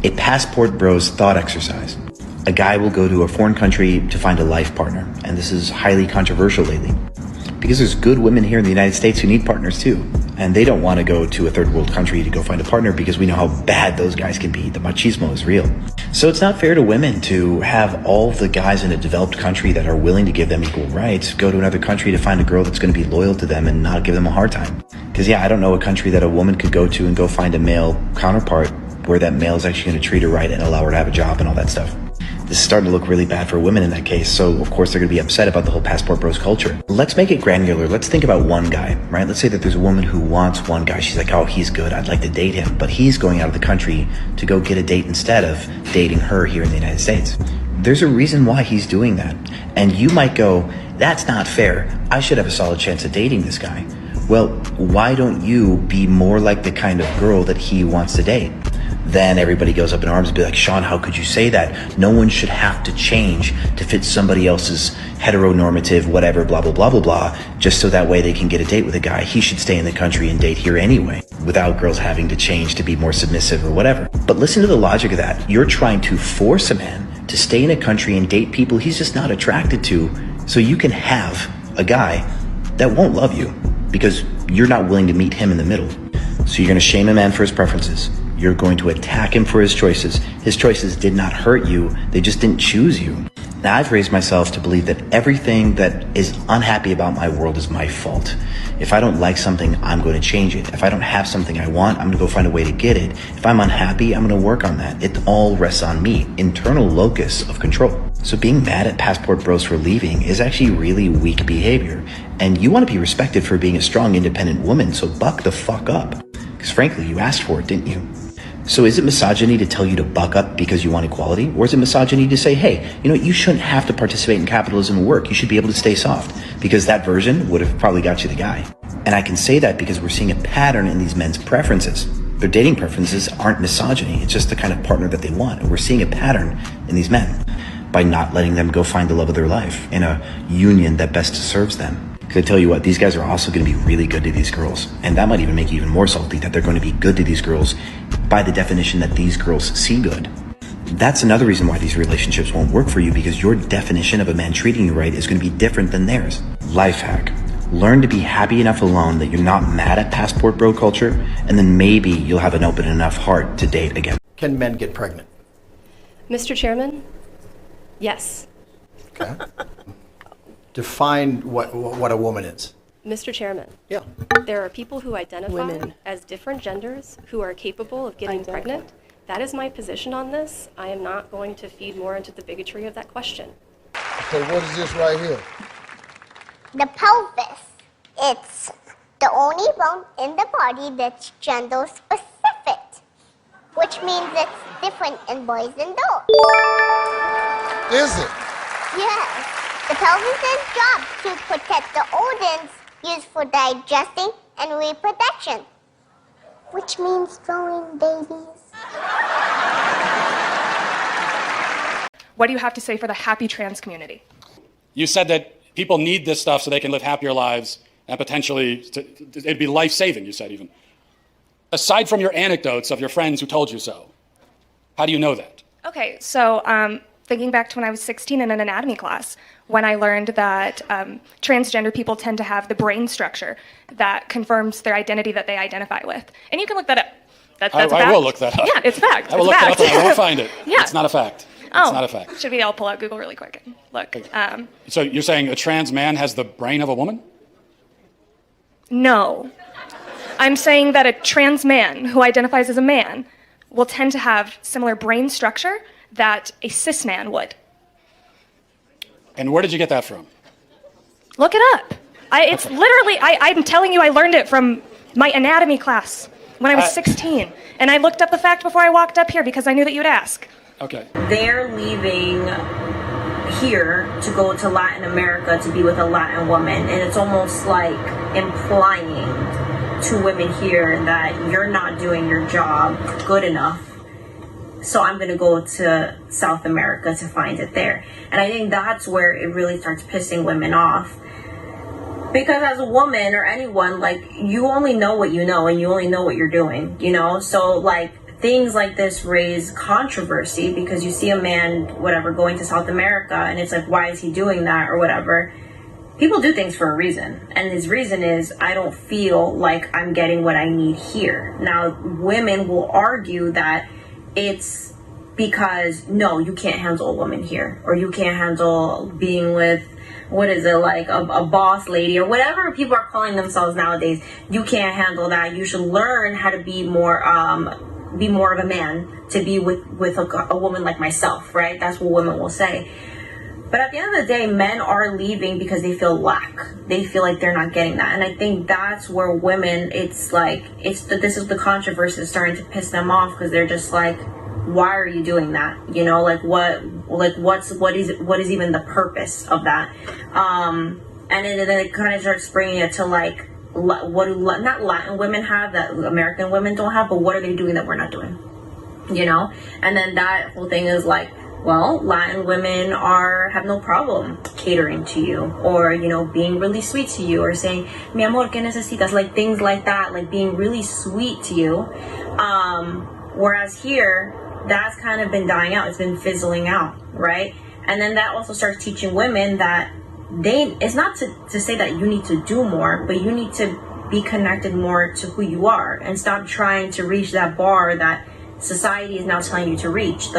A passport bros thought exercise. A guy will go to a foreign country to find a life partner, and this is highly controversial lately. Because there's good women here in the United States who need partners too. And they don't want to go to a third world country to go find a partner because we know how bad those guys can be. The machismo is real. So it's not fair to women to have all the guys in a developed country that are willing to give them equal rights go to another country to find a girl that's going to be loyal to them and not give them a hard time. Because yeah, I don't know a country that a woman could go to and go find a male counterpart where that male is actually going to treat her right and allow her to have a job and all that stuff. This is starting to look really bad for women in that case, so of course they're going to be upset about the whole passport bros culture. Let's make it granular. Let's think about one guy, right? Let's say that there's a woman who wants one guy. She's like, oh, he's good. I'd like to date him. But he's going out of the country to go get a date instead of dating her here in the United States. There's a reason why he's doing that. And you might go, that's not fair. I should have a solid chance of dating this guy. Well, why don't you be more like the kind of girl that he wants to date? Then everybody goes up in arms and be like, Sean, how could you say that? No one should have to change to fit somebody else's heteronormative, whatever, blah, blah, blah, blah, blah, just so that way they can get a date with a guy. He should stay in the country and date here anyway, without girls having to change to be more submissive or whatever. But listen to the logic of that. You're trying to force a man to stay in a country and date people he's just not attracted to, so you can have a guy that won't love you because you're not willing to meet him in the middle. So you're going to shame a man for his preferences. You're going to attack him for his choices. His choices did not hurt you. They just didn't choose you. Now, I've raised myself to believe that everything that is unhappy about my world is my fault. If I don't like something, I'm going to change it. If I don't have something I want, I'm going to go find a way to get it. If I'm unhappy, I'm going to work on that. It all rests on me. Internal locus of control. So being mad at passport bros for leaving is actually really weak behavior. And you want to be respected for being a strong, independent woman, so buck the fuck up. Because frankly, you asked for it, didn't you? So is it misogyny to tell you to buck up because you want equality? Or is it misogyny to say, hey, you know, you shouldn't have to participate in capitalism and work. You should be able to stay soft. Because that version would have probably got you the guy. And I can say that because we're seeing a pattern in these men's preferences. Their dating preferences aren't misogyny. It's just the kind of partner that they want. And we're seeing a pattern in these men by not letting them go find the love of their life in a union that best serves them. Because I tell you what, these guys are also going to be really good to these girls. And that might even make you even more salty that they're going to be good to these girls by the definition that these girls see good. That's another reason why these relationships won't work for you, because your definition of a man treating you right is going to be different than theirs. Life hack. Learn to be happy enough alone that you're not mad at passport bro culture, and then maybe you'll have an open enough heart to date again. Can men get pregnant? Mr. Chairman, yes. Okay. Define what a woman is. Mr. Chairman, Yeah. there are people who identify as different genders who are capable of getting pregnant. That is my position on this. I am not going to feed more into the bigotry of that question. So what is this right here? The pelvis. It's the only bone in the body that's gender specific, which means it's different in boys and girls. Is it? Yes. The pelvis's job to protect the organs used for digesting and reproduction, which means throwing babies. What do you have to say for the happy trans community? You said that people need this stuff so they can live happier lives and potentially it'd be life-saving, you said even. Aside from your anecdotes of your friends who told you so, how do you know that? Okay, so thinking back to when I was 16 in an anatomy class, when I learned that transgender people tend to have the brain structure that confirms their identity that they identify with. And you can look that up. That's a fact. I will look that up. Yeah, it's a fact. I will look that up and I won't find it. Yeah. It's not a fact. It's not a fact. Should we all pull out Google really quick and look? So you're saying a trans man has the brain of a woman? No. I'm saying that a trans man who identifies as a man will tend to have similar brain structure that a cis man would. And where did you get that from? Look it up. It's literally, I'm telling you, I learned it from my anatomy class when I was 16. And I looked up the fact before I walked up here because I knew that you'd ask. Okay. They're leaving here to go to Latin America to be with a Latin woman. And it's almost like implying to women here that you're not doing your job good enough. So I'm going to go to South America to find it there. And I think that's where it really starts pissing women off. Because as a woman or anyone, like, you only know what you know and you only know what you're doing, you know? So, like, things like this raise controversy because you see a man, whatever, going to South America and it's like, why is he doing that or whatever? People do things for a reason. And his reason is, I don't feel like I'm getting what I need here. Now, women will argue that it's because, no, you can't handle a woman here. Or you can't handle being with, what is it, like a boss lady or whatever people are calling themselves nowadays. You can't handle that. You should learn how to be more of a man, to be with a woman like myself, right? That's what women will say. But at the end of the day, men are leaving because they feel lack. They feel like they're not getting that. And I think that's where women, this is the controversy is starting to piss them off because they're just like, why are you doing that? You know, what is even the purpose of that? And then it kind of starts bringing it to like, what do not Latin women have that American women don't have, but what are they doing that we're not doing? You know? And then that whole thing is like, well, Latin women have no problem catering to you or, you know, being really sweet to you or saying, mi amor, ¿qué necesitas? Like things like that, like being really sweet to you. Whereas here, that's kind of been dying out. It's been fizzling out, right? And then that also starts teaching women that it's not to say that you need to do more, but you need to be connected more to who you are and stop trying to reach that bar that society is now telling you to reach.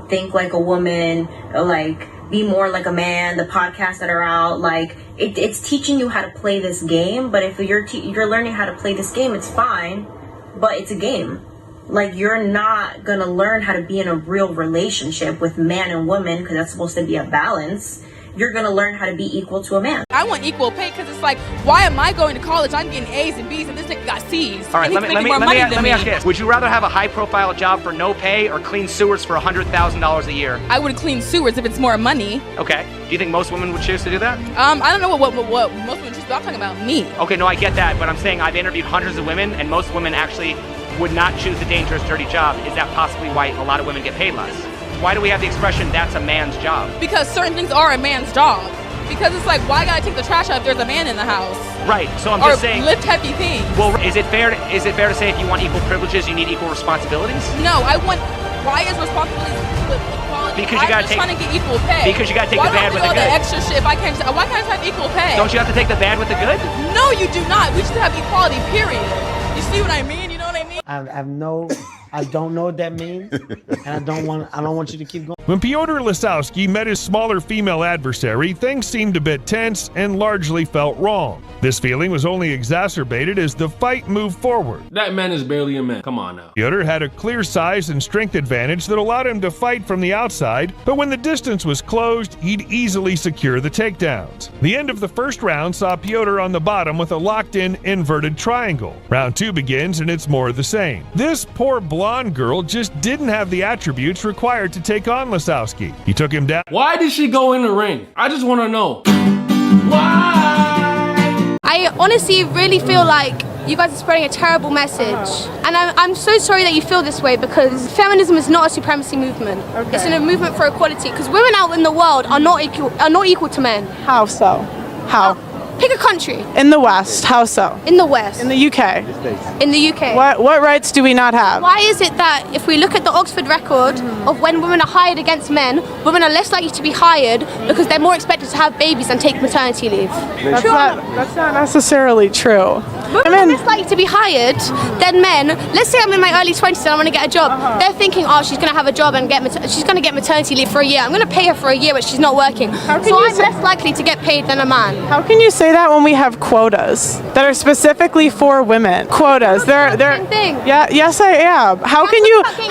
Think like a woman, like be more like a man, the podcasts that are out, like it's teaching you how to play this game. But if you're learning how to play this game, it's fine, but it's a game. Like you're not gonna learn how to be in a real relationship with man and woman because that's supposed to be a balance. You're gonna learn how to be equal to a man. I want equal pay because it's like, why am I going to college? I'm getting A's and B's and this nigga got C's. All right, let me ask you this. Would you rather have a high-profile job for no pay or clean sewers for $100,000 a year? I would clean sewers if it's more money. Okay. Do you think most women would choose to do that? I don't know what most women choose, but I'm talking about me. Okay, no, I get that, but I'm saying I've interviewed hundreds of women, and most women actually would not choose the dangerous, dirty job. Is that possibly why a lot of women get paid less? Why do we have the expression, that's a man's job? Because certain things are a man's job. Because it's like, why gotta take the trash out if there's a man in the house? Right, so I'm just saying... Or lift heavy things. Well, is it fair to say if you want equal privileges, you need equal responsibilities? No, why is responsibility with equality? Because you gotta trying to get equal pay. Because you gotta take the bad with the good. Why do all the extra shit? Why can't I just have equal pay? Don't you have to take the bad with the good? No, you do not. We should have equality, period. You see what I mean? You know what I mean? I don't know what that means, and I don't want you to keep going. When Piotr Lisowski met his smaller female adversary, things seemed a bit tense and largely felt wrong. This feeling was only exacerbated as the fight moved forward. That man is barely a man. Come on now. Piotr had a clear size and strength advantage that allowed him to fight from the outside, but when the distance was closed, he'd easily secure the takedowns. The end of the first round saw Piotr on the bottom with a locked-in inverted triangle. Round 2 begins and it's more of the same. This poor blonde girl just didn't have the attributes required to take on Lisowski. He took him down. Why did she go in the ring? I just want to know. Why? I honestly really feel like you guys are spreading a terrible message. And I'm so sorry that you feel this way because feminism is not a supremacy movement. Okay. It's a movement for equality because women out in the world are not equal to men. How so? How? Pick a country. In the West. How so? In the West. In the UK. In the UK. What rights do we not have? Why is it that if we look at the Oxford record of when women are hired against men, women are less likely to be hired because they're more expected to have babies and take maternity leave? That's not necessarily true. Women are less likely to be hired than men. Let's say I'm in my early 20s and I want to get a job. They're thinking, oh, she's going to have a job and she's going to get maternity leave for a year. I'm going to pay her for a year, but she's not working. So I'm less likely to get paid than a man. How can you say that when we have quotas that are specifically for women? Quotas. They're same thing. Yeah. Yes, I am. How can you let me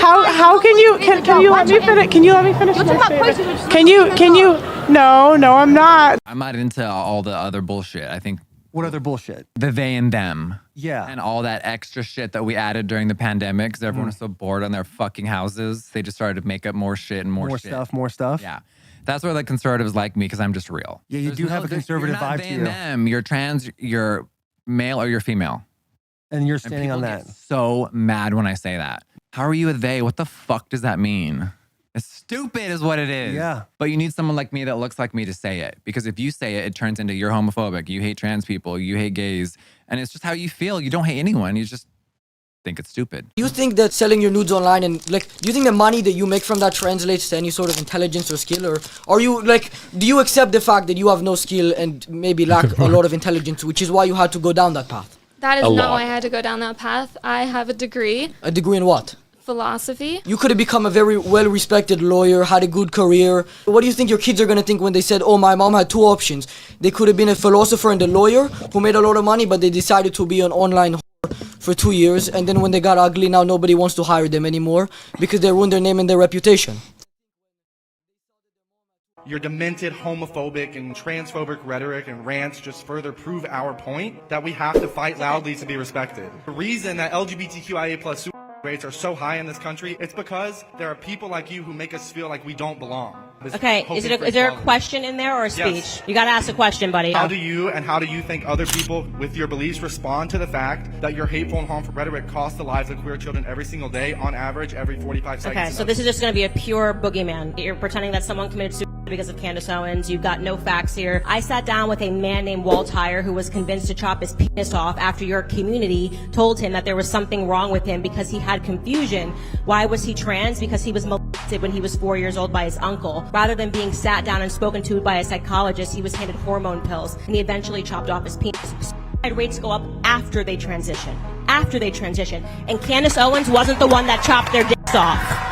finish? Can you let me finish my statement? Can you? No, I'm not. I'm not into all the other bullshit. I think. What other bullshit? The they and them. Yeah. And all that extra shit that we added during the pandemic because everyone was so bored on their fucking houses. They just started to make up more shit and more shit. More stuff. Yeah. That's where the conservatives like me because I'm just real. Yeah, you do have a conservative vibe to you. You're not them. You're trans, you're male, or you're female. And you're standing on that. Get so mad when I say that. How are you a they? What the fuck does that mean? It's stupid is what it is. Yeah. But you need someone like me that looks like me to say it. Because if you say it, it turns into you're homophobic. You hate trans people. You hate gays. And it's just how you feel. You don't hate anyone. You just think it's stupid. Do you think that selling your nudes online and do you think the money that you make from that translates to any sort of intelligence or skill, or are you do you accept the fact that you have no skill and maybe lack a lot of intelligence, which is why you had to go down that path? That is not why I had to go down that path. I have a degree. A degree in what? Philosophy. You could have become a very well-respected lawyer, had a good career. What do you think your kids are going to think when they said, oh, my mom had two options? They could have been a philosopher and a lawyer who made a lot of money, but they decided to be an online whore for 2 years, and then when they got ugly, now nobody wants to hire them anymore because they ruined their name and their reputation. Your demented, homophobic, and transphobic rhetoric and rants just further prove our point that we have to fight loudly to be respected. The reason that LGBTQIA+ rates are so high in this country, it's because there are people like you who make us feel like we don't belong. Okay, is there a question in there or a speech? Yes. You gotta ask a question, buddy. How do you think other people with your beliefs respond to the fact that your hateful and harmful rhetoric costs the lives of queer children every single day, on average, every 45 seconds? Okay, so this is just gonna be a pure boogeyman. You're pretending that someone committed suicide because of Candace Owens. You've got no facts here. I sat down with a man named Walt Heyer who was convinced to chop his penis off after your community told him that there was something wrong with him because he had confusion. Why was he trans? Because he was molested when he was 4 years old by his uncle. Rather than being sat down and spoken to by a psychologist, he was handed hormone pills, and he eventually chopped off his penis. Suicide rates go up after they transition. And Candace Owens wasn't the one that chopped their dicks off.